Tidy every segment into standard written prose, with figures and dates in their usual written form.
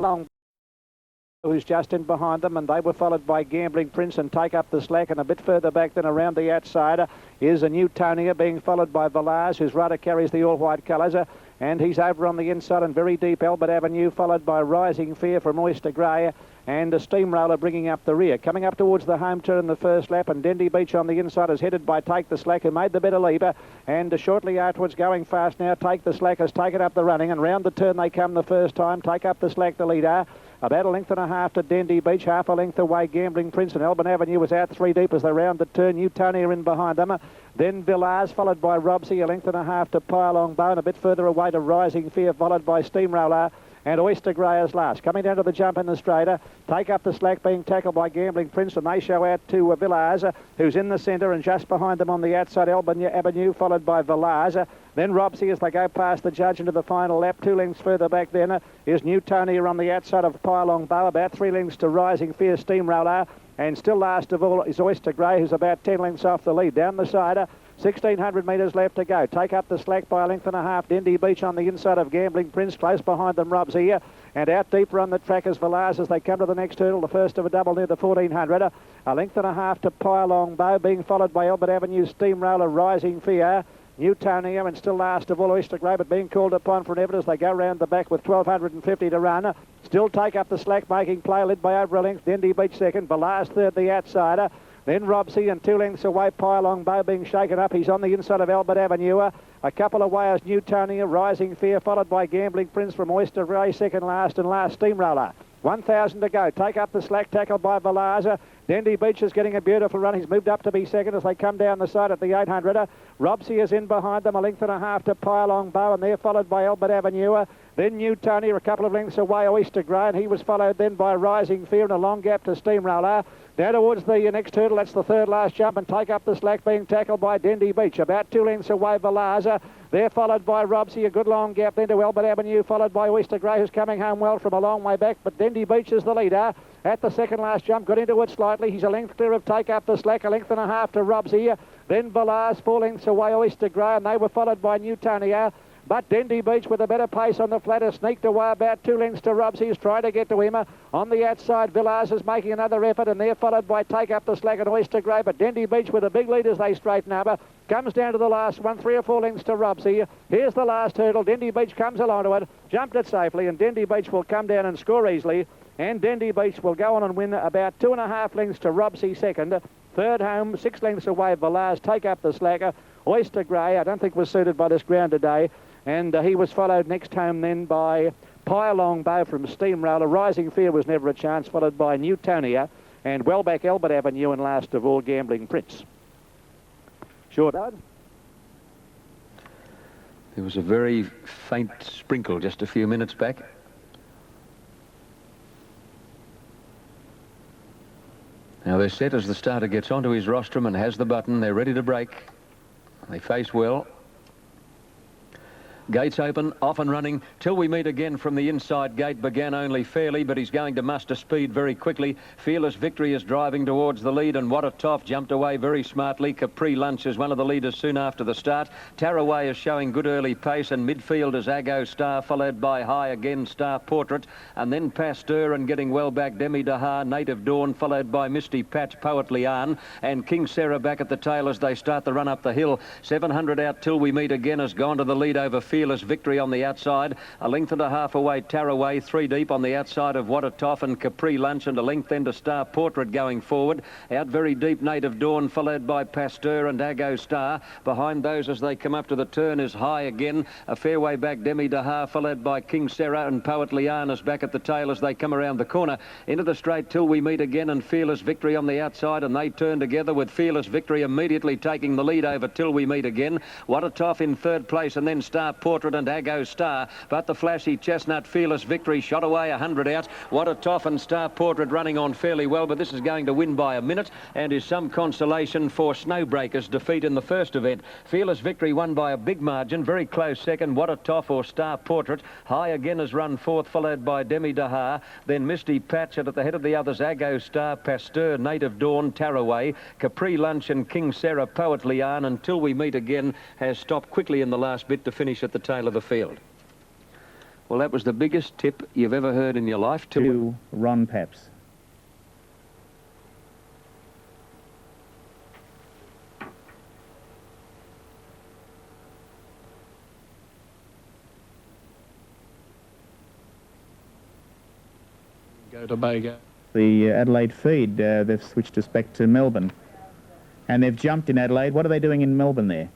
Long, who's just in behind them, and they were followed by Gambling Prince and Take Up the Slack, and a bit further back than around the outsider is a Newtonia, being followed by Velaz, whose rider carries the all-white colours, and he's over on the inside and very deep Albert Avenue, followed by Rising Fear from Oyster Grey, and a Steamroller bringing up the rear. Coming up towards the home turn in the first lap, and Dendy Beach on the inside is headed by Take the Slack, who made the better leaper, and shortly afterwards going fast now. Take the Slack has taken up the running, and round the turn they come the first time. Take Up the Slack the leader. About a length and a half to Dendy Beach, half a length away Gambling Prince, and Albert Avenue was out 3 deep as they round the turn. Newtonia in behind them. Then Villars, followed by Robsy, a length and a half to Pylong Bow, and a bit further away to Rising Fear, followed by Steamroller and Oyster Grey as last. Coming down to the jump in the straighter, Take Up the Slack being tackled by Gambling Prince, and they show out to Villars, who's in the centre, and just behind them on the outside Albert Avenue, followed by Villars. Then Robsy as they go past the judge into the final lap. 2 lengths further back then is Newtonia on the outside of Pylong Bow, about 3 lengths to Rising Fear Steamroller, and still last of all is Oyster Grey, who's about 10 lengths off the lead. Down the side, 1,600 metres left to go. Take Up the Slack by a length and a half. Dendy Beach on the inside of Gambling Prince. Close behind them, Rob's here. And out deeper on the track is Villars as they come to the next hurdle, the first of a double near the 1,400. A length and a half to Pylong Bow, being followed by Albert Avenue Steamroller, Rising Fear, Newtonia, and still last of all Oyster Grey, but being called upon for an effort as they go round the back with 1,250 to run. Still Take Up the Slack making play, led by over a length. Dendy Beach second, Villars third, the outsider. Then Robsy, and 2 lengths away Pylong Bow being shaken up. He's on the inside of Albert Avenue. A couple away as Newtonia, Rising Fear, followed by Gambling Prince from Oyster Grey, second last, and last Steamroller. 1,000 to go. Take Up the Slack, tackled by Villars. Dendy Beach is getting a beautiful run. He's moved up to be second as they come down the side at the 800. Robsy is in behind them, a length and a half to Pylong Bow, and they're followed by Albert Avenue. Then Newtonia, a couple of lengths away, Oyster Grey, and he was followed then by Rising Fear, and a long gap to Steamroller. Down towards the next hurdle, that's the third last jump, and Take Up the Slack being tackled by Dendy Beach. About 2 lengths away, Villars. They're followed by Robsy, a good long gap then to Albert Avenue, followed by Oyster Grey, who's coming home well from a long way back, but Dendy Beach is the leader. At the second last jump, got into it slightly. He's a length clear of Take Up the Slack, a length and a half to Robsy. Then Villars, 4 lengths away, Oyster Grey, and they were followed by Newtonia. But Dendy Beach with a better pace on the flat has sneaked away about 2 lengths to Robsy, who's trying to get to him. On the outside, Villars is making another effort, and they're followed by Take Up the Slack and Oyster Grey. But Dendy Beach with a big lead as they straighten up. Comes down to the last one, 3 or 4 lengths to Robsy. Here's the last hurdle. Dendy Beach comes along to it, jumped it safely, and Dendy Beach will come down and score easily. And Dendy Beach will go on and win about 2.5 lengths to Robsy second. Third home, 6 lengths away, Villars, Take Up the Slack. Oyster Grey, I don't think was suited by this ground today. And he was followed next home then by Pylong Bow from Steamroller. Rising Fear was never a chance, followed by Newtonia, and well back Albert Avenue, and last of all Gambling Prince. Sure, Doug? There was a very faint sprinkle just a few minutes back. Now they're set as the starter gets onto his rostrum and has the button. They're ready to break. They face well. Gates open, off and running. Till we meet again from the inside gate. Began only fairly, but he's going to muster speed very quickly. Fearless Victory is driving towards the lead, and What a Toff jumped away very smartly. Capri Lunch is one of the leaders soon after the start. Taraway is showing good early pace, and midfield is Aggo Star, followed by High Again Star Portrait, and then Pasteur, and getting well back Demi Dahar, Native Dawn, followed by Misty Patch, Poet Liane, and King Sarah back at the tail as they start the run up the hill. 700 out Till we meet again has gone to the lead over Fearless Victory on the outside. A length and a half away Taraway, 3 deep on the outside of What a Toff and Capri Lunch, and a length then to Star Portrait going forward. Out very deep Native Dawn, followed by Pasteur and Aggo Star. Behind those as they come up to the turn is High Again. A fair way back Demi Dahar, followed by King Sarah, and Poet Liane is back at the tail as they come around the corner. Into the straight Till we meet again, and Fearless Victory on the outside, and they turn together with Fearless Victory immediately taking the lead over Till we meet again. What a Toff in third place, and then Star Portrait and Aggo Star, but the flashy chestnut Fearless Victory shot away 100 out. What a Toff and Star Portrait running on fairly well, but this is going to win by a minute, and is some consolation for Snowbreaker's defeat in the first event. Fearless Victory won by a big margin, very close second. What a Toff or Star Portrait. High Again has run fourth, followed by Demi Dahar, then Misty Patch, and at the head of the others Aggo Star, Pasteur, Native Dawn, Taraway, Capri Lunch, and King Sarah, Poet Liane. Until we meet again has stopped quickly in the last bit to finish at the tail of the field. Well, that was the biggest tip you've ever heard in your life. To Ron Paps. Go to Bago. The Adelaide feed, they've switched us back to Melbourne. And they've jumped in Adelaide. What are they doing in Melbourne there?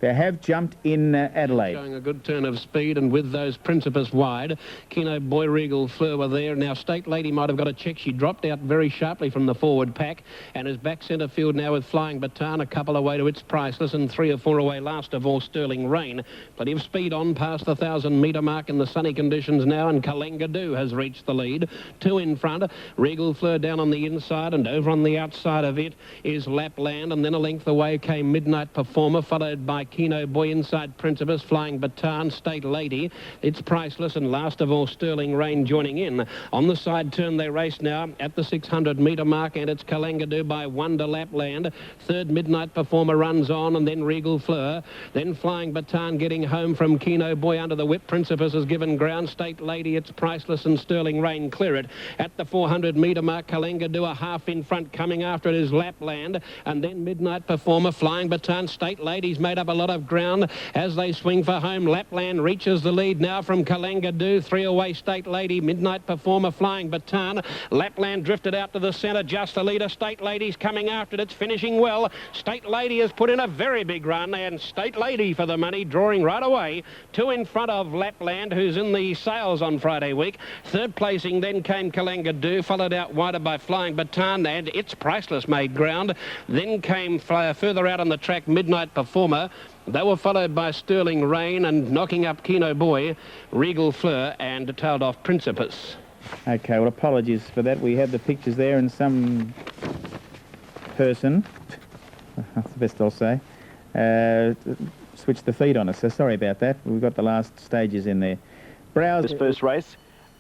They have jumped in Adelaide. Showing a good turn of speed, and with those Principus wide, Keno Boy, Regal Fleur were there. Now State Lady might have got a check. She dropped out very sharply from the forward pack and is back centre field now with Flying Baton, a couple away to It's Priceless, and 3 or 4 away last of all Sterling Rain. Plenty of speed on past the 1,000-metre mark in the sunny conditions now, and Kalenga Do has reached the lead. 2 in front, Regal Fleur down on the inside, and over on the outside of it is Lapland, and then a length away came Midnight Performer, followed by Keno Boy inside Principus, Flying Baton, State Lady, It's Priceless, and last of all Sterling Rain joining in. On the side turn they race now at the 600-metre mark, and it's Kalenga by Wonder Lapland. Third Midnight Performer runs on, and then Regal Fleur. Then Flying Baton getting home from Keno Boy under the whip. Principus has given ground. State Lady, It's Priceless, and Sterling Rain clear it. At the 400-metre mark, Kalenga a half in front. Coming after it is Lapland, and then Midnight Performer, Flying Baton. State Lady's made up a lot of ground as they swing for home. Lapland reaches the lead now from Kalenga 3 away State Lady, Midnight Performer, Flying Baton. Lapland drifted out to the centre, just the leader. State Lady's coming after it. It's finishing well. State Lady has put in a very big run, and State Lady for the money, drawing right away. 2 in front of Lapland, who's in the sales on Friday week. Third placing then came Kalenga, followed out wider by Flying Baton, and It's Priceless made ground. Then came further out on the track Midnight Performer. They were followed by Sterling Rain, and knocking up Keno Boy, Regal Fleur, and tailed off Principus. Okay, well, apologies for that. We had the pictures there, and some person, that's the best I'll say, switched the feed on us, so sorry about that. We've got the last stages in there. Browse. This first race.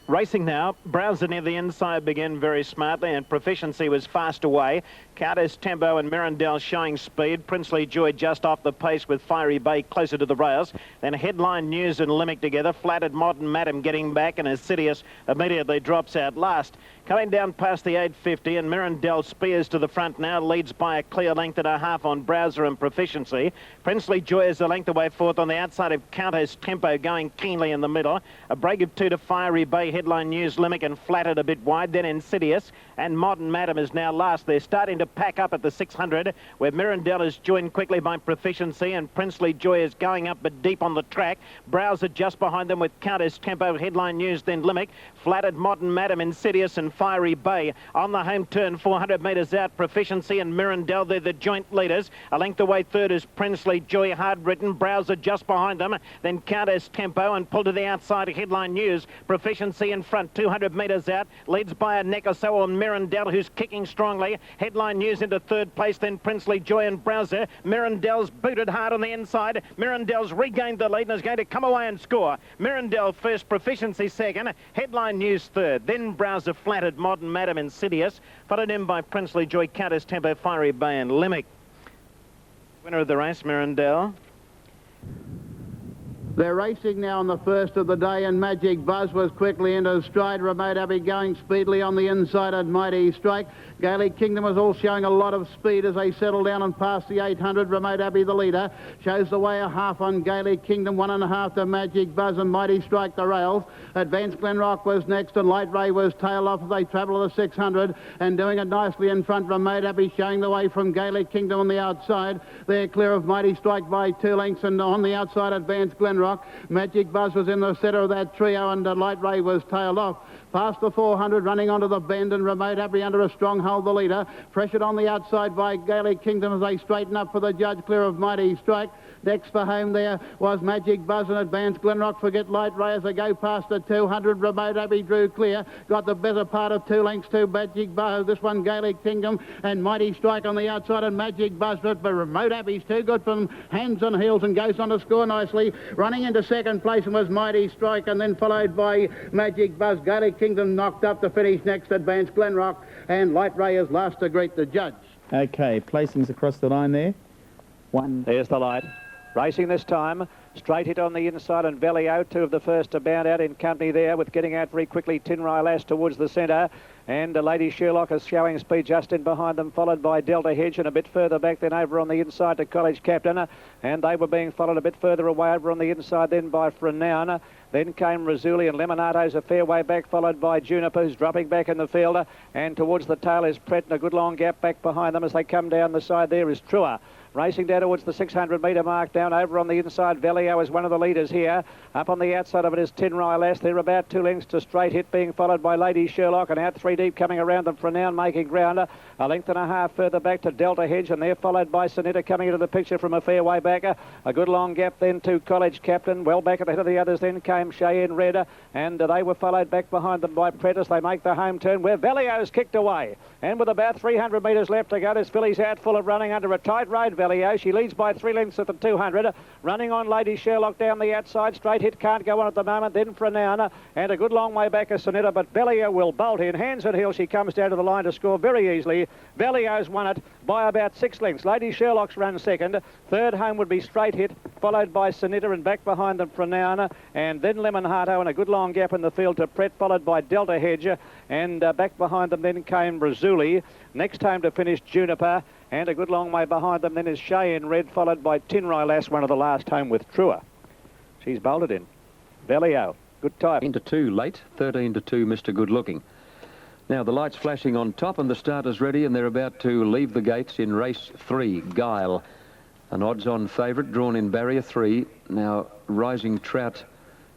Racing now, Browser near the inside began very smartly, and Proficiency was fast away. Countess Tempo and Mirandel showing speed. Princely Joy just off the pace with Fiery Bay closer to the rails. Then Headline News and Limerick together. Flattered Modern Madam getting back, and Insidious immediately drops out last. Coming down past the 850, and Mirandel spears to the front now, leads by a clear length and a half on Browser and Proficiency. Princely Joy is a length away fourth on the outside of Countess Tempo, going keenly in the middle. A break of 2 to Fiery Bay, Headline News, Limerick, and Flattered a bit wide. Then Insidious, and Modern Madam is now last. They're starting to pack up at the 600, where Mirandel is joined quickly by Proficiency, and Princely Joy is going up but deep on the track. Browser just behind them with Countess Tempo, Headline News, then Limerick, Flattered, Modern Madam, Insidious, and Fiery Bay. On the home turn, 400 metres out, Proficiency and Mirandel, they're the joint leaders. A length away third is Princely Joy, hard written. Browser just behind them, then Countess Tempo, and pull to the outside, Headline News. Proficiency in front, 200 metres out, leads by a neck or so on Mirandel, who's kicking strongly. Headline News into third place, then Princely Joy and Browser. Mirandel's booted hard on the inside. Mirandel's regained the lead and is going to come away and score. Mirandel first, Proficiency second, Headline News third, then Browser, Flattered, Modern Madam, Insidious, followed in by Princely Joy, Countess Tempo, Fiery Bay, and Limerick. Winner of the race, Mirandel. They're racing now on the first of the day, and Magic Buzz was quickly into stride. Remote Abbey going speedily on the inside at Mighty Strike. Gaelic Kingdom was all showing a lot of speed as they settle down and pass the 800. Remote Abbey, the leader, shows the way a half on Gaelic Kingdom, 1.5 to Magic Buzz, and Mighty Strike the rails. Advanced Glenrock was next, and Light Ray was tail off as they travel to the 600, and doing it nicely in front. Remote Abbey showing the way from Gaelic Kingdom on the outside. They're clear of Mighty Strike by 2 lengths, and on the outside, Advanced Glenrock. Magic Buzz was in the centre of that trio, and Light Ray was tailed off. Past the 400, running onto the bend, and Remote Abbey under a stronghold, the leader. Pressured on the outside by Gaelic Kingdom as they straighten up for the judge, clear of Mighty Strike. Next for home there was Magic Buzz and Advanced Glenrock. Forget Light Ray as they go past the 200. Remote Abbey drew clear. Got the better part of 2 lengths to Magic Buzz. This one Gaelic Kingdom and Mighty Strike on the outside, and Magic Buzz. But Remote Abbey's too good from hands and heels and goes on to score nicely. Running into second place was Mighty Strike, and then followed by Magic Buzz. Gaelic Kingdom knocked up to finish next. Advanced Glenrock, and Light Ray is last to greet the judge. Okay, placings across the line there. 1. There's the light. Racing this time, straight hit on the inside, and Velio, two of the first to bound out in company there, with getting out very quickly Tinrai Lass towards the centre. And Lady Sherlock is showing speed just in behind them, followed by Delta Hedge, and a bit further back then over on the inside to College Captain. And they were being followed a bit further away over on the inside then by Frenown. Then came Razuli, and Lemonato's a fair way back, followed by Juniper, who's dropping back in the field. And towards the tail is Pret, and a good long gap back behind them as they come down the side there is Trua. Racing down towards the 600-metre mark, down over on the inside. Velio is one of the leaders here. Up on the outside of it is Tinrai Lass. They're about 2 lengths to straight hit, being followed by Lady Sherlock, and out 3 deep coming around them for now, making ground. A length and a half further back to Delta Hedge, and they're followed by Sonetta coming into the picture from a fair way back. A good long gap then to College Captain. Well back at the head of the others then came Cheyenne Red, and they were followed back behind them by Prentice. They make the home turn where Velio's kicked away. And with about 300 metres left to go, this filly's out full of running under a tight road, Velio. She leads by 3 lengths at the 200. Running on Lady Sherlock down the outside. Straight hit can't go on at the moment. Then Frenown, and a good long way back is Sonetta, but Velio will bolt in. Hands and heels, she comes down to the line to score very easily. Velio's won it by about 6 lengths. Lady Sherlock's run second. Third home would be Straight Hit, followed by Sonetta, and back behind them Frenown, and then Lemon Harto, and a good long gap in the field to Pret, followed by Delta Hedge, and back behind them then came Razuli. Next home to finish Juniper, and a good long way behind them then is Cheyenne Red, followed by Tinrai Lass, one of the last home with Trua. She's bolted in. Velio, good type. 13-2 late, 13-2 Mr. Good Looking. Now the lights flashing on top, and the starter's ready, and they're about to leave the gates in race 3. Guile, an odds-on favourite, drawn in barrier 3. Now Rising Trout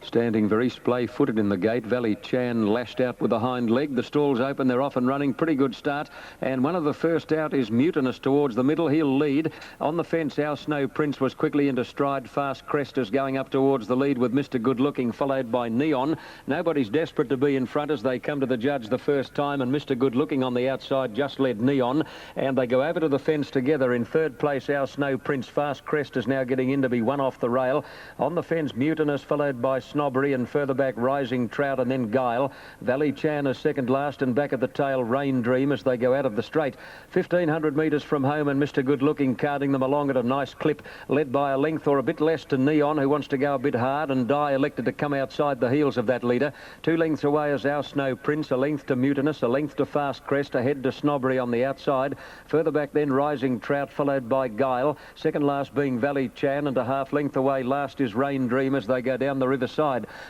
standing very splay-footed in the gate. Valley Chan lashed out with the hind leg. The stall's open. They're off and running. Pretty good start. And one of the first out is Mutinous towards the middle. He'll lead. On the fence, Our Snow Prince was quickly into stride. Fast Crest is going up towards the lead with Mr. Good Looking, followed by Neon. Nobody's desperate to be in front as they come to the judge the first time, and Mr. Good Looking on the outside just led Neon. And they go over to the fence together. In third place, Our Snow Prince. Fast Crest is now getting in to be one off the rail. On the fence, Mutinous, followed by Snobbery, and further back Rising Trout, and then Guile. Valley Chan is second last, and back at the tail Rain Dream as they go out of the straight. 1,500 metres from home, and Mr. Good Looking carding them along at a nice clip, led by a length or a bit less to Neon, who wants to go a bit hard, and Dye elected to come outside the heels of that leader. 2 lengths away is Our Snow Prince, a length to Mutinous, a length to Fast Crest, ahead to Snobbery on the outside. Further back then Rising Trout, followed by Guile. Second last being Valley Chan, and a half length away last is Rain Dream as they go down the riverside.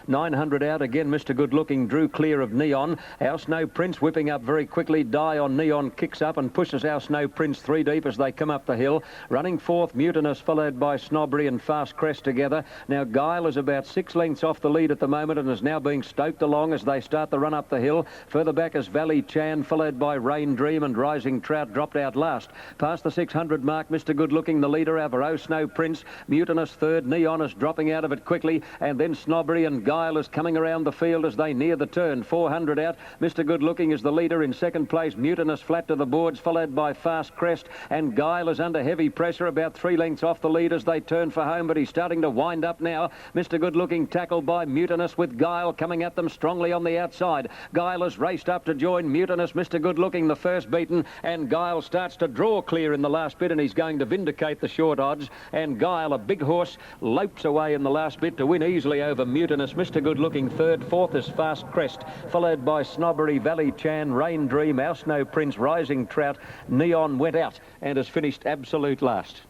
900 out again. Mr. Good Looking drew clear of Neon. Our Snow Prince whipping up very quickly. Dye on Neon kicks up and pushes Our Snow Prince 3 deep as they come up the hill. Running fourth, Mutinous, followed by Snobbery and Fast Crest together. Now Guile is about 6 lengths off the lead at the moment, and is now being stoked along as they start the run up the hill. Further back is Valley Chan, followed by Rain Dream, and Rising Trout dropped out last. Past the 600 mark, Mr. Good Looking the leader over Our Snow Prince. Mutinous third. Neon is dropping out of it quickly, and then Snobbery and Guile is coming around the field as they near the turn. 400 out. Mr. Good Looking is the leader. In second place, Mutinous flat to the boards, followed by Fast Crest, and Guile is under heavy pressure, about 3 lengths off the lead as they turn for home, but he's starting to wind up now. Mr. Good Looking tackled by Mutinous, with Guile coming at them strongly on the outside. Guile has raced up to join Mutinous. Mr. Good Looking the first beaten, and Guile starts to draw clear in the last bit, and he's going to vindicate the short odds. And Guile, a big horse, lopes away in the last bit to win easily over Mutinous. Mr. Good Looking third. Fourth is Fast Crest, followed by Snobbery, Valley Chan, Rain Dream, Our Snow Prince, Rising Trout. Neon went out and has finished absolute last.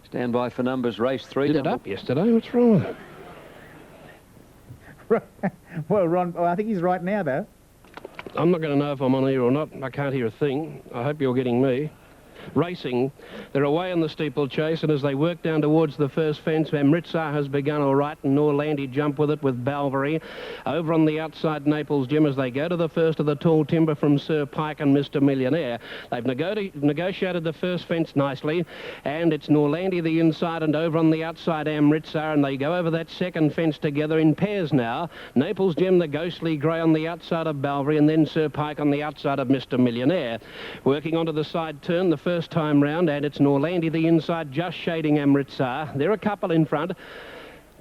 Stand by for numbers, race 3. Did it up yesterday? What's wrong with it? Well, Ron, I think he's right now, though. I'm not going to know if I'm on here or not. I can't hear a thing. I hope you're getting me. Racing, they're away in the steeplechase, and as they work down towards the first fence, Amritsar has begun all right, and Norlandy jump with it with Balvery. Over on the outside, Naples Jim, as they go to the first of the tall timber from Sir Pike and Mr. Millionaire. They've negotiated the first fence nicely, and it's Norlandy the inside, and over on the outside Amritsar, and they go over that second fence together in pairs now. Naples Jim, the ghostly grey, on the outside of Balvery, and then Sir Pike on the outside of Mr. Millionaire. Working onto the side turn the first time round, and it's Norlandy the inside, just shading Amritsar. They're a couple in front.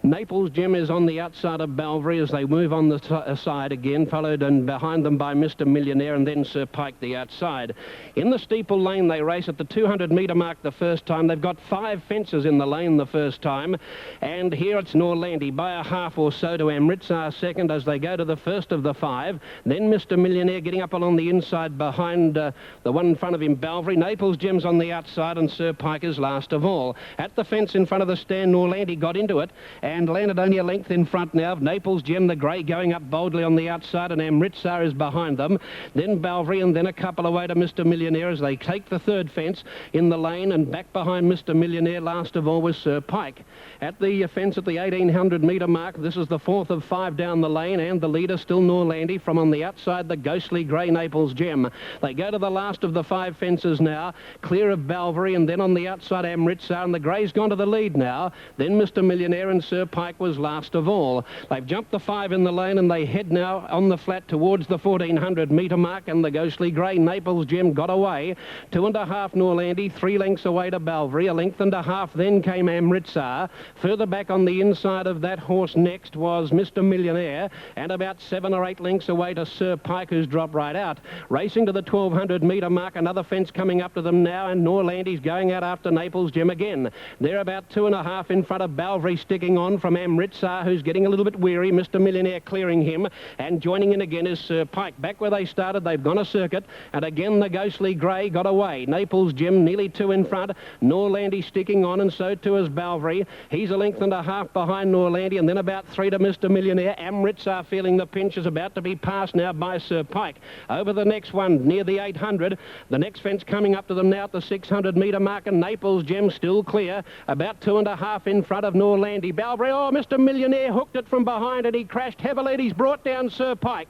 Naples Jim is on the outside of Balvary as they move on the side again, followed and behind them by Mr. Millionaire and then Sir Pike the outside. In the steeple lane they race at the 200-metre mark the first time. They've got 5 fences in the lane the first time, and here it's Norlandy by a half or so to Amritsar second as they go to the first of the 5. Then Mr. Millionaire getting up along the inside behind the one in front of him, Balvary. Naples Jim's on the outside and Sir Pike is last of all. At the fence in front of the stand, Norlandy got into it and landed only a length in front now of Naples Jim, the grey, going up boldly on the outside, and Amritsar is behind them. Then Balvary, and then a couple away to Mr. Millionaire as they take the third fence in the lane, and back behind Mr. Millionaire last of all was Sir Pike. At the fence at the 1800-metre mark, this is the 4th of 5 down the lane, and the leader still Norlandy. From on the outside, the ghostly grey Naples Jim. They go to the last of the 5 fences now, clear of Balvary, and then on the outside Amritsar, and the grey's gone to the lead now. Then Mr. Millionaire and Sir Pike was last of all. They've jumped the 5 in the lane and they head now on the flat towards the 1400-metre mark, and the ghostly grey Naples Jim got away. 2.5 Norlandy, 3 lengths away to Balvary. 1.5 lengths then came Amritsar. Further back on the inside of that horse next was Mr. Millionaire, and about 7 or 8 lengths away to Sir Pike, who's dropped right out. Racing to the 1200-metre mark, another fence coming up to them now, and Norlandy's going out after Naples Jim again. They're about 2.5 in front of Balvary, sticking on from Amritsar, who's getting a little bit weary. Mr. Millionaire clearing him, and joining in again is Sir Pike. Back where they started, they've gone a circuit, and again the ghostly grey got away. Naples Jim nearly 2 in front, Norlandy sticking on, and so too is Balvary. He's 1.5 lengths behind Norlandy, and then about 3 to Mr. Millionaire. Amritsar feeling the pinch is about to be passed now by Sir Pike. Over the next one near the 800, the next fence coming up to them now at the 600-metre mark, and Naples Jim still clear, about 2.5 in front of Norlandy. Balvary, oh, Mr. Millionaire hooked it from behind and he crashed heavily. He's brought down Sir Pike.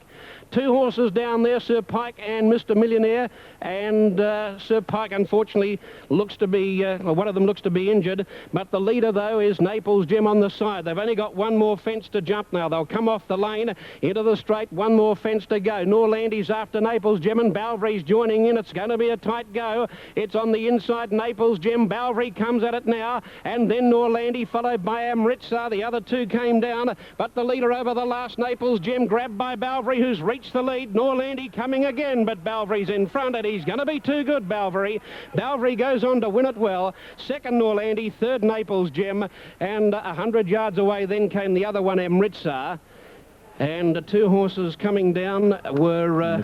2 horses down there, Sir Pike and Mr. Millionaire, and Sir Pike unfortunately looks to be, one of them looks to be injured, but the leader though is Naples Jim on the side. They've only got 1 more fence to jump now. They'll come off the lane into the straight, 1 more fence to go. Norlandy's after Naples Jim and Balvary's joining in. It's going to be a tight go. It's on the inside, Naples Jim. Balvary comes at it now, and then Norlandy followed by Amritsar. The other 2 came down, but the leader over the last, Naples Jim, grabbed by Balvary, who's reached the lead. Norlandy coming again, but Balvary's in front, and he's going to be too good, Balvary. Balvary goes on to win it well. Second Norlandy, third Naples Jim, and 100 yards away then came the other one, Amritsar. And the 2 horses coming down were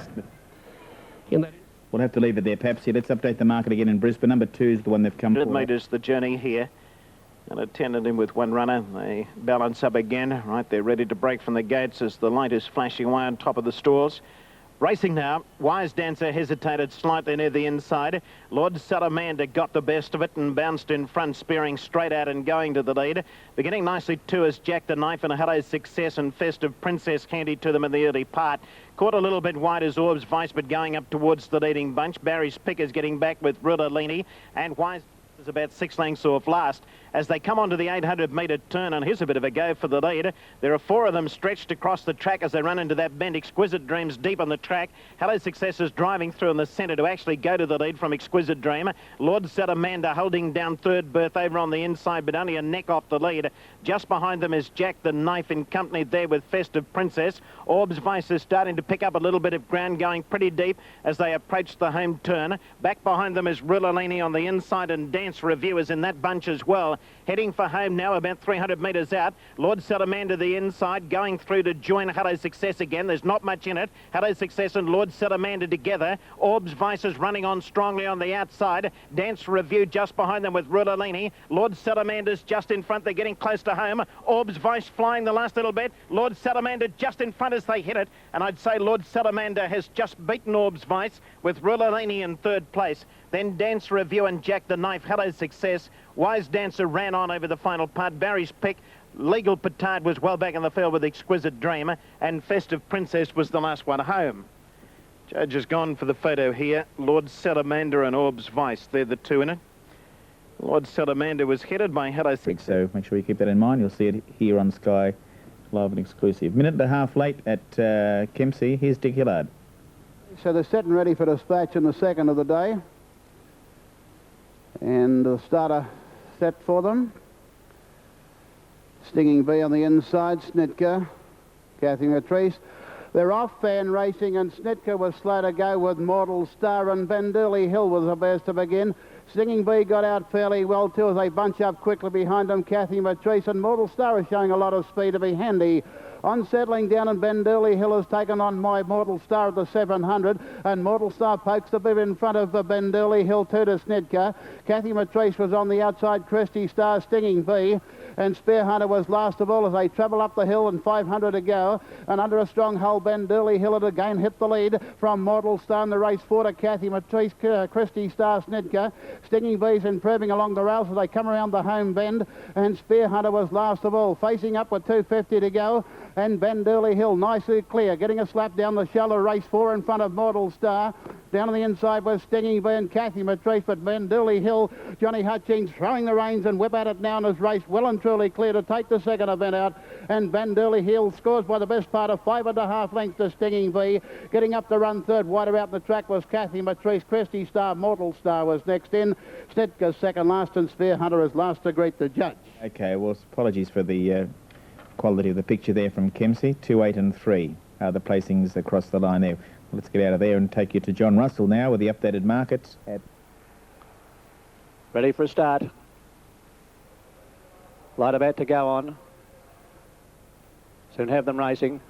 in that. We'll have to leave it there, perhaps. Let's update the market again in Brisbane. Number 2 is the one they've come for. 100 metres the journey here. And attended in with 1 runner. They balance up again. Right, they're ready to break from the gates as the light is flashing away on top of the stalls. Racing now. Wise Dancer hesitated slightly near the inside. Lord Salamander got the best of it and bounced in front, spearing straight out and going to the lead. Beginning nicely too is Jack the Knife and Hello Success and Festive Princess handy to them in the early part. Caught a little bit wide as Orbs Vice, but going up towards the leading bunch. Barry's Pick is getting back with Rillalini, and Wise is about 6 lengths off last. As they come onto the 800-metre turn, and here's a bit of a go for the lead. There are 4 of them stretched across the track as they run into that bend. Exquisite Dream's deep on the track. Hello Success is driving through in the centre to actually go to the lead from Exquisite Dream. Lord Salamander holding down 3rd berth over on the inside, but only a neck off the lead. Just behind them is Jack the Knife, in company there with Festive Princess. Orbs Vice is starting to pick up a little bit of ground, going pretty deep as they approach the home turn. Back behind them is Rillalini on the inside, and Dance Review is in that bunch as well. Heading for home now, about 300 metres out. Lord Salamander the inside, going through to join Hello Success again. There's not much in it. Hello Success and Lord Salamander together. Orbs Vice is running on strongly on the outside. Dance Review just behind them with Rillalini. Lord Salamander's just in front. They're getting close to home. Orbs Vice flying the last little bit. Lord Salamander just in front as they hit it. And I'd say Lord Salamander has just beaten Orbs Vice with Rillalini in 3rd place. Then Dance Review and Jack the Knife. Hello Success. Wise Dancer ran on over the final part. Barry's Pick. Legal Petard was well back in the field with Exquisite Dream, and Festive Princess was the last one home. Judge has gone for the photo here. Lord Salamander and Orbs Vice, they're the 2 in it. Lord Salamander was headed by Hello Success. So make sure you keep that in mind. You'll see it here on Sky Live and exclusive. 1.5 minutes late at Kempsey. Here's Dick Hillard. So they're set and ready for dispatch in the 2nd of the day. And the starter set for them. Stinging Bee on the inside, Snitka, Kathy Matrice. They're off Fan Racing, and Snitka was slow to go with Mortal Star, and Bandurley Hill was the best to begin. Stinging Bee got out fairly well too as they bunch up quickly behind them. Kathy Matrice and Mortal Star is showing a lot of speed to be handy. On settling down, and Bandurley Hill has taken on My Mortal Star at the 700, and Mortal Star pokes the bib in front of Bandurley Hill too to Snitka. Kathy Matrice was on the outside, Christy Star, Stinging Bee, and Spear Hunter was last of all as they travel up the hill and 500 to go, and under a strong hold, Bandurley Hill had again hit the lead from Mortal Star in the race forward to Kathy Matrice, Christy Star, Snitka. Stinging Bee's improving along the rails as they come around the home bend, and Spear Hunter was last of all, facing up with 250 to go, and Bandurley Hill nicely clear, getting a slap down the shallow race 4 in front of Mortal Star. Down on the inside was Stinging Bee and Kathy Matrice, but Bandurley Hill, Johnny Hutchings throwing the reins and whip at it now in his race, well and truly clear to take the second event out, and Bandurley Hill scores by the best part of 5.5 lengths to Stinging Bee. Getting up to run third, wider out in the track was Kathy Matrice. Christy Star, Mortal Star was next in. Snitka's second last, and Spear Hunter is last to greet the judge. Okay, well, apologies for the quality of the picture there from Kempsey. 2, 8 and 3 are the placings across the line there. Let's get out of there and take you to John Russell now with the updated markets. Ready for a start. Light about to go on. Soon have them racing.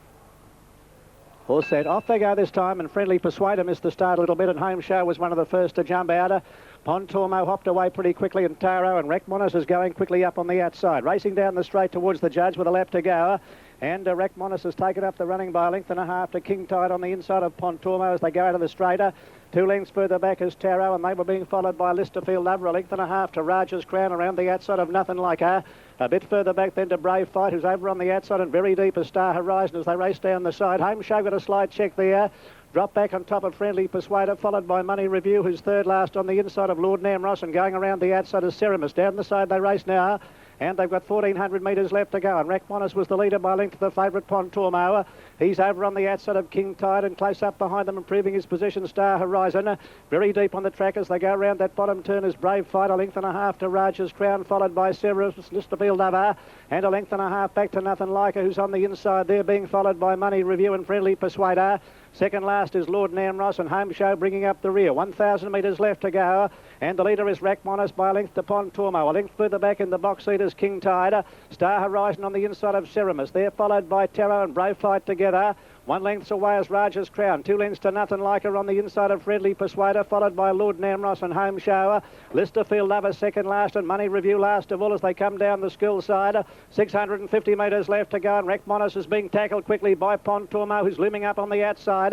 All set. Off they go this time, and Friendly Persuader missed the start a little bit, and Home Show was one of the first to jump out. Pontormo hopped away pretty quickly, and Taro and Rekmonis is going quickly up on the outside. Racing down the straight towards the judge with a lap to go. And Rekmonis has taken up the running by a length and a half to King Tide on the inside of Pontormo as they go out of the straighter. 2 lengths further back is Taro, and they were being followed by Listerfield Lover, a length and a half to Raj's Crown around the outside of Nothing Like Her. A bit further back then to Brave Fight, who's over on the outside, and very deep as Star Horizon as they race down the side. Home Show got a slight check there. Drop back on top of Friendly Persuader, followed by Money Review, who's third last on the inside of Lord Namross, and going around the outside of Ceramus. Down the side they race now, and they've got 1,400 metres left to go, and Rekmonis was the leader by length to the favourite Pontormo. He's over on the outside of King Tide, and close up behind them, improving his position, Star Horizon. Very deep on the track as they go around that bottom turn is Brave Fight, a length and a half to Raj's Crown, followed by Ceramus, Listerfield Lover, and a length and a half back to Nothing Like Her, who's on the inside there, being followed by Money Review and Friendly Persuader. Second last is Lord Namross, and Home Show bringing up the rear. 1,000 metres left to go, and the leader is Rekmonis by a length to Pontormo. A length further back in the box seat is King Tide. Star Horizon on the inside of Ceramus. They're followed by Taro and Brave Fight together. 1 length away is Raj's Crown. 2 lengths to Nothing Like Her on the inside of Friendly Persuader, followed by Lord Namross and Home Show. Listerfield Lover second last, and Money Review last of all as they come down the school side. 650 metres left to go, and Rekmonis is being tackled quickly by Pontormo, who's looming up on the outside.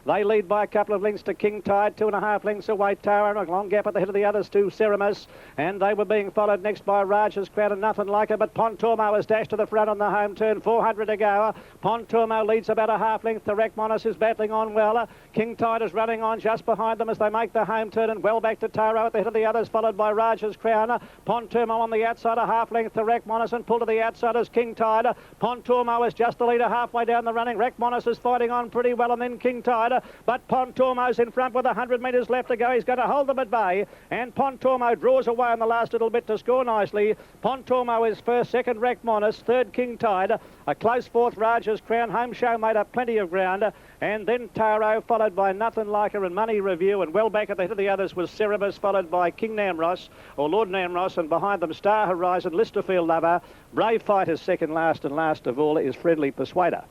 They lead by a couple of lengths to King Tide, 2.5 lengths away Taro, a long gap at the head of the others to Ceramus, and they were being followed next by Raj's Crown and Nothing Like Her, but Pontormo has dashed to the front on the home turn. 400 to go. Pontormo leads about a half length to Rekmonis, who's battling on well. King Tide is running on just behind them as they make the home turn, and well back to Taro at the head of the others, followed by Raj's Crown. Pontormo on the outside, a half length to Rekmonis, and pull to the outside as King Tide. Pontormo is just the leader halfway down the running. Rekmonis is fighting on pretty well, and then King Tide, but Pontormo's in front with 100 metres left to go. He's going to hold them at bay, and Pontormo draws away on the last little bit to score nicely. Pontormo is first, second Rekmonis, third King Tide, a close fourth Raj's Crown. Home Show made up plenty of ground, and then Taro, followed by Nothing Like Her and Money Review, and well back at the head of the others was Ceramus, followed by King Namross, or Lord Namross, and behind them Star Horizon, Listerfield Lover. Brave Fight is second last, and last of all is Friendly Persuader.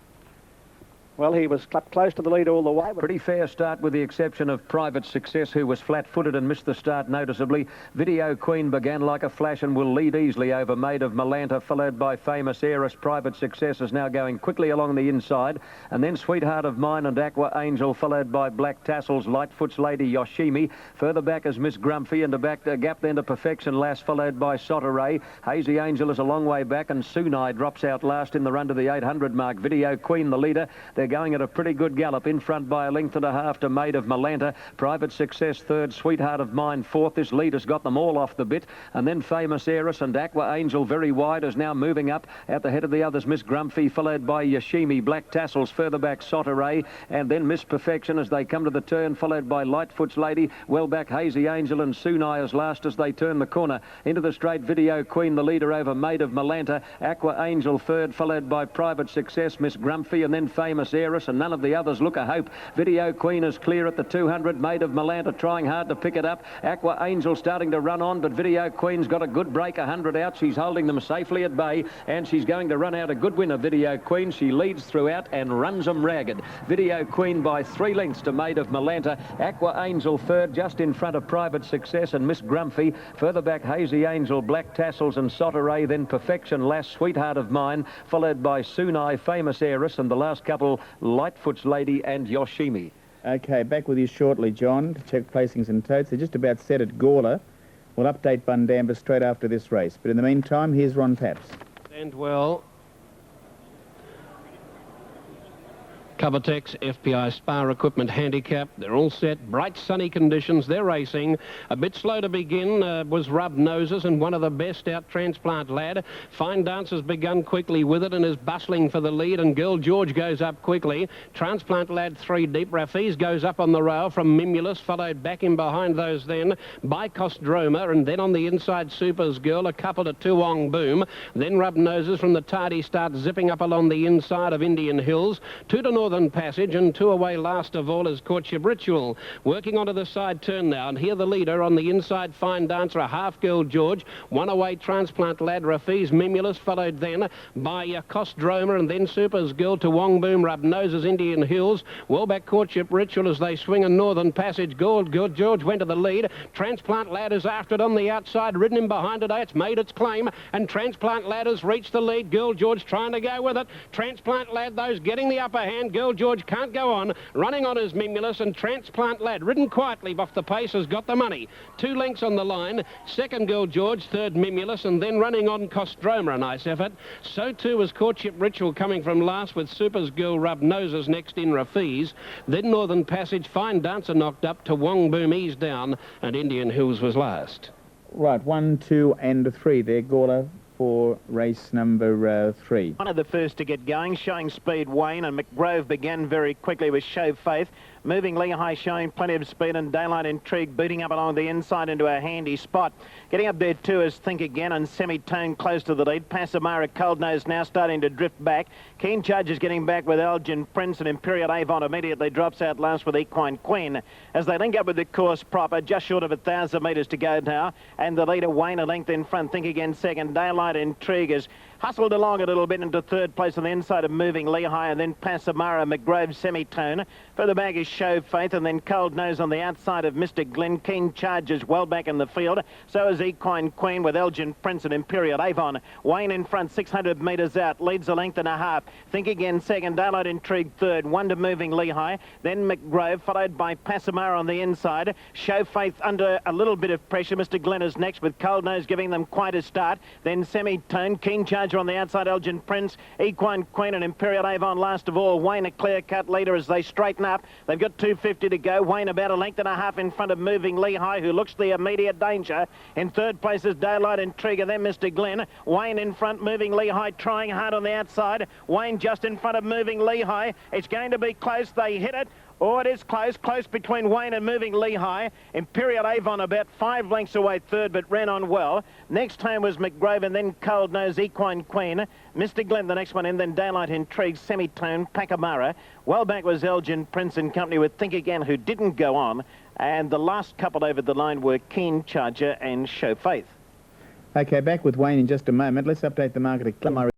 Well, he was close to the lead all the way. Pretty fair start with the exception of Private Success, who was flat-footed and missed the start noticeably. Video Queen began like a flash and will lead easily over Maid of Malanta, followed by Famous Heiress. Private Success is now going quickly along the inside, and then Sweetheart of Mine and Aqua Angel, followed by Black Tassels, Lightfoot's Lady Yoshimi. Further back is Miss Grumpy, and a gap then to Perfection Lass, followed by Soteray. Hazy Angel is a long way back, and Sunai drops out last in the run to the 800 mark. Video Queen the leader. Then They're going at a pretty good gallop. In front by a length and a half to Maid of Malanta. Private Success third. Sweetheart of Mine fourth. This lead has got them all off the bit. And then Famous Heiress and Aqua Angel very wide is now moving up at the head of the others. Miss Grumpy followed by Yoshimi. Black Tassels further back Soteray. And then Miss Perfection as they come to the turn, followed by Lightfoot's Lady. Well back Hazy Angel and Sunai as last as they turn the corner. Into the straight, Video Queen the leader over Maid of Malanta. Aqua Angel third, followed by Private Success, Miss Grumpy, and then Famous Heiress, and none of the others look a hope. Video Queen is clear at the 200. Maid of Malanta trying hard to pick it up. Aqua Angel starting to run on, but Video Queen's got a good break, 100 out. She's holding them safely at bay, and she's going to run out a good winner, Video Queen. She leads throughout and runs them ragged. Video Queen by 3 lengths to Maid of Malanta. Aqua Angel third, just in front of Private Success and Miss Grumpy. Further back, Hazy Angel, Black Tassels and Soteray. Then Perfection Lass, Sweetheart of Mine, followed by Sunai, Famous Heiress, and the last couple, Lightfoot's Lady and Yoshimi. Okay, back with you shortly, John, to check placings and totes. They're just about set at Gawler. We'll update Bundamba straight after this race. But in the meantime, here's Ron Paps. And well, Covertex, FPI Spa Equipment Handicap. They're all set. Bright sunny conditions. They're racing. A bit slow to begin was Rub Noses, and one of the best out, Transplant Lad. Fine Dance has begun quickly with it and is bustling for the lead, and Girl George goes up quickly. Transplant Lad 3 deep. Rafiz goes up on the rail from Mimulus, followed back in behind those then by Costdroma, and then on the inside Supers Girl, a couple to Tuong Boom. Then Rub Noses from the Tardy starts zipping up along the inside of Indian Hills. 2 to Northern Passage, and 2 away last of all is Courtship Ritual. Working onto the side turn now, and here the leader on the inside, Fine Dancer, a half Girl George. 1 away Transplant Lad, Rafiz, Mimulus, followed then by Costdroma, and then Supers Girl to Wong Boom, Rub Noses, Indian Hills. Well back Courtship Ritual as they swing a Northern Passage. Girl George went to the lead. Transplant Lad is after it on the outside, ridden in behind today. It's made its claim, and Transplant Lad has reached the lead. Girl George trying to go with it. Transplant Lad, those getting the upper hand. Girl George can't go on. Running on is Mimulus, and Transplant Lad, ridden quietly off the pace, has got the money. 2 lengths on the line. Second Girl George, third Mimulus, and then running on Costdroma, a nice effort. So too was Courtship Ritual coming from last, with Supers Girl, Rub Noses next in Rafiz. Then Northern Passage, Fine Dancer knocked up to Wong Boom, eased down, and Indian Hills was last. Right, 1, 2 and 3 there, Gawler, for race number 3. One of the first to get going, showing speed Wayne, and McGrove began very quickly with Show Faith. Moving Lehigh showing plenty of speed, and Daylight Intrigue beating up along the inside into a handy spot. Getting up there too is Think Again and Semitone close to the lead. Passamara Cold Nose now starting to drift back. Keen Charge is getting back with Elgin Prince, and Imperial Avon immediately drops out last with Equine Queen. As they link up with the course proper, just short of 1,000 metres to go now, and the leader Wayne a length in front. Think Again second. Daylight Intrigue is hustled along a little bit into third place on the inside of Moving Lehigh, and then Passamara, McGrove, Semitone. Further back is Show Faith, and then Cold Nose on the outside of Mr. Glenn. Keen Charge is well back in the field. So is Equine Queen with Elgin Prince and Imperial Avon. Wayne in front, 600 metres out, leads a length and a half. Think Again second, Daylight Intrigue third, 1 to Moving Lehigh. Then McGrove, followed by Passamara on the inside. Show Faith under a little bit of pressure. Mr. Glenn is next, with Cold Nose giving them quite a start. Then Semitone, Keen Charge on the outside, Elgin Prince, Equine Queen and Imperial Avon last of all. Wayne a clear-cut leader as they straighten up. They've got 250 to go. Wayne about a length and a half in front of Moving Lehigh, who looks the immediate danger. In third place is Daylight Intrigue, and then Mr. Glenn. Wayne in front, Moving Lehigh trying hard on the outside. Wayne just in front of Moving Lehigh. It's going to be close. They hit it. Oh, it is close between Wayne and Moving Lehigh. Imperial Avon about 5 lengths away third, but ran on well. Next home was McGrove, and then Cold Nose, Equine Queen. Mr. Glenn the next one in, then Daylight Intrigue, Semitone, Pacamara. Well back was Elgin Prince and company with Think Again, who didn't go on. And the last couple over the line were Keen Charger and Show Faith. Okay, back with Wayne in just a moment. Let's update the market at Kilmurray.